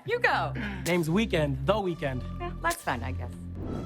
You go. Name's Weeknd, The Weeknd. Yeah, that's fun, I guess.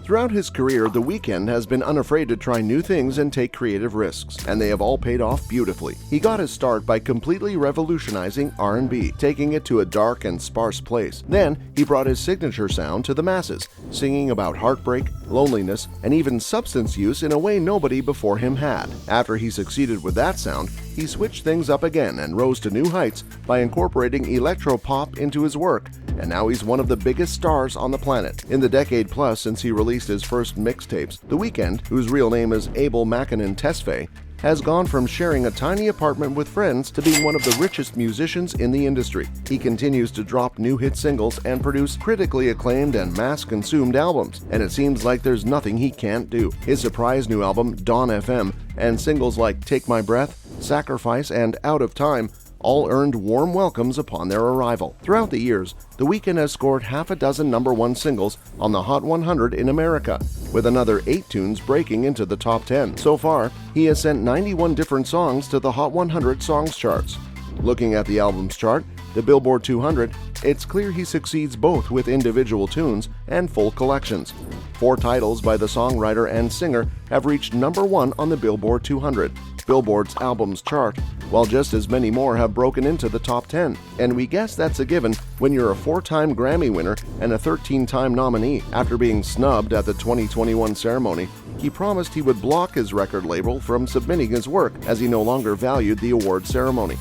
Throughout his career, The Weeknd has been unafraid to try new things and take creative risks, and they have all paid off beautifully. He got his start by completely revolutionizing R&B, taking it to a dark and sparse place. Then, he brought his signature sound to the masses, singing about heartbreak, loneliness, and even substance use in a way nobody before him had. After he succeeded with that sound, he switched things up again and rose to new heights by incorporating electro-pop into his work, and now he's one of the biggest stars on the planet. In the decade plus since he released his first mixtapes, The Weeknd, whose real name is Abel Makinen Tesfaye, has gone from sharing a tiny apartment with friends to being one of the richest musicians in the industry. He continues to drop new hit singles and produce critically acclaimed and mass-consumed albums, and it seems like there's nothing he can't do. His surprise new album, Dawn FM, and singles like Take My Breath, Sacrifice, and Out of Time all earned warm welcomes upon their arrival. Throughout the years, The Weeknd has scored half a dozen #1 singles on the Hot 100 in America, with another 8 tunes breaking into the top 10. So far, he has sent 91 different songs to the Hot 100 songs charts. Looking at the albums chart, the Billboard 200, it's clear he succeeds both with individual tunes and full collections. 4 titles by the songwriter and singer have reached #1 on the Billboard 200, Billboard's albums chart, while just as many more have broken into the top 10. And we guess that's a given when you're a 4-time Grammy winner and a 13-time nominee. After being snubbed at the 2021 ceremony, he promised he would block his record label from submitting his work as he no longer valued the award ceremony.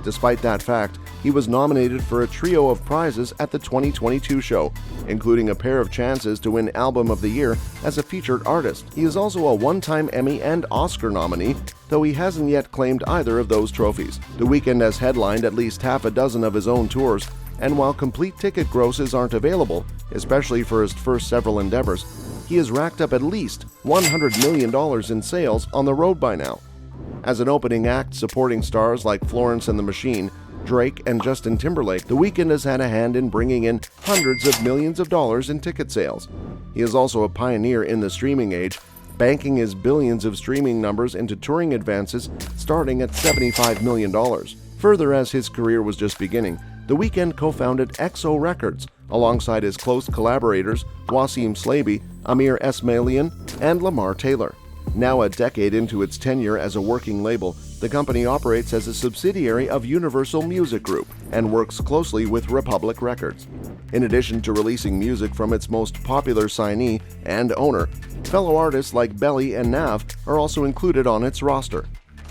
Despite that fact, he was nominated for a trio of prizes at the 2022 show, including a pair of chances to win Album of the Year as a featured artist. He is also a 1-time Emmy and Oscar nominee, though he hasn't yet claimed either of those trophies. The Weeknd has headlined at least half a dozen of his own tours, and while complete ticket grosses aren't available, especially for his first several endeavors, he has racked up at least $100 million in sales on the road by now. As an opening act supporting stars like Florence and the Machine, Drake, and Justin Timberlake, The Weeknd has had a hand in bringing in hundreds of millions of dollars in ticket sales. He is also a pioneer in the streaming age, banking his billions of streaming numbers into touring advances starting at $75 million. Further, as his career was just beginning, The Weeknd co-founded XO Records alongside his close collaborators Wasim Slaby, Amir Esmailian, and Lamar Taylor. Now a decade into its tenure as a working label, the company operates as a subsidiary of Universal Music Group and works closely with Republic Records. In addition to releasing music from its most popular signee and owner, fellow artists like Belly and Nav are also included on its roster.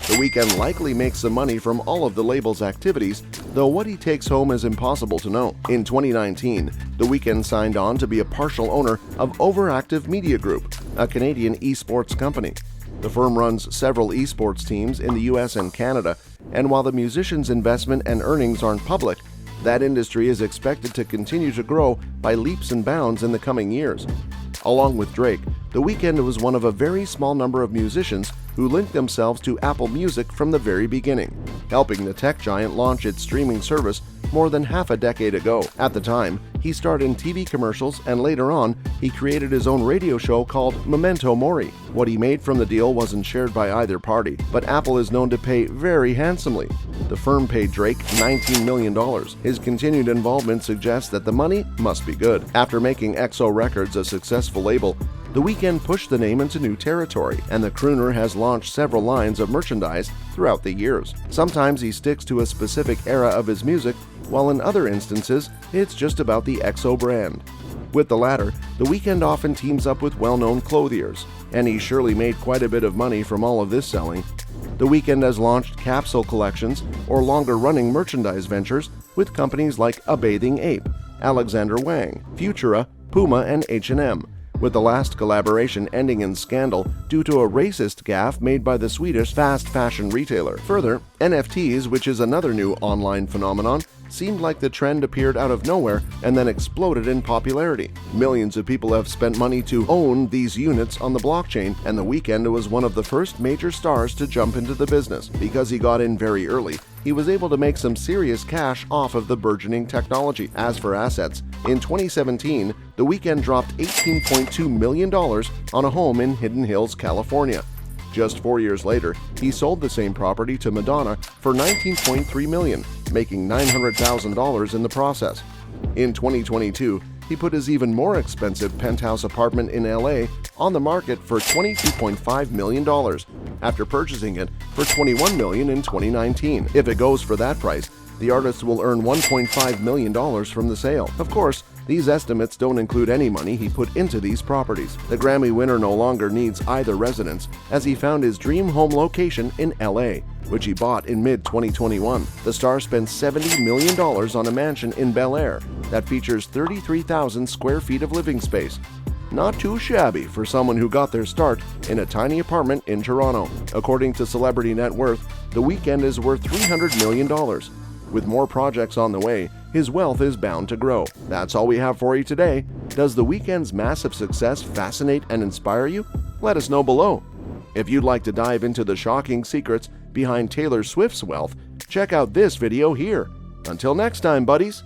The Weeknd likely makes some money from all of the label's activities, though what he takes home is impossible to know. In 2019, The Weeknd signed on to be a partial owner of Overactive Media Group, a Canadian esports company. The firm runs several esports teams in the US and Canada, and while the musician's investment and earnings aren't public, that industry is expected to continue to grow by leaps and bounds in the coming years. Along with Drake, The Weeknd was one of a very small number of musicians who linked themselves to Apple Music from the very beginning, helping the tech giant launch its streaming service more than half a decade ago. At the time, he starred in TV commercials, and later on, he created his own radio show called Memento Mori. What he made from the deal wasn't shared by either party, but Apple is known to pay very handsomely. The firm paid Drake $19 million. His continued involvement suggests that the money must be good. After making XO Records a successful label, The Weeknd pushed the name into new territory, and the crooner has launched several lines of merchandise throughout the years. Sometimes he sticks to a specific era of his music, while in other instances, it's just about the XO brand. With the latter, The Weeknd often teams up with well-known clothiers, and he surely made quite a bit of money from all of this selling. The Weeknd has launched capsule collections or longer-running merchandise ventures with companies like A Bathing Ape, Alexander Wang, Futura, Puma, and H&M, with the last collaboration ending in scandal due to a racist gaffe made by the Swedish fast fashion retailer. Further, NFTs, which is another new online phenomenon, seemed like the trend appeared out of nowhere and then exploded in popularity. Millions of people have spent money to own these units on the blockchain, and The Weeknd was one of the first major stars to jump into the business. Because he got in very early, he was able to make some serious cash off of the burgeoning technology. As for assets, in 2017, The Weeknd dropped $18.2 million on a home in Hidden Hills, California. Just 4 years later, he sold the same property to Madonna for $19.3 million, making $900,000 in the process. In 2022, he put his even more expensive penthouse apartment in LA on the market for $22.5 million after purchasing it for $21 million in 2019. If it goes for that price, the artist will earn $1.5 million from the sale. Of course, these estimates don't include any money he put into these properties. The Grammy winner no longer needs either residence, as he found his dream home location in LA, which he bought in mid-2021. The star spent $70 million on a mansion in Bel Air that features 33,000 square feet of living space. Not too shabby for someone who got their start in a tiny apartment in Toronto. According to Celebrity Net Worth, The Weeknd is worth $300 million. With more projects on the way, his wealth is bound to grow. That's all we have for you today. Does The Weeknd's massive success fascinate and inspire you? Let us know below. If you'd like to dive into the shocking secrets behind Taylor Swift's wealth, check out this video here. Until next time, buddies.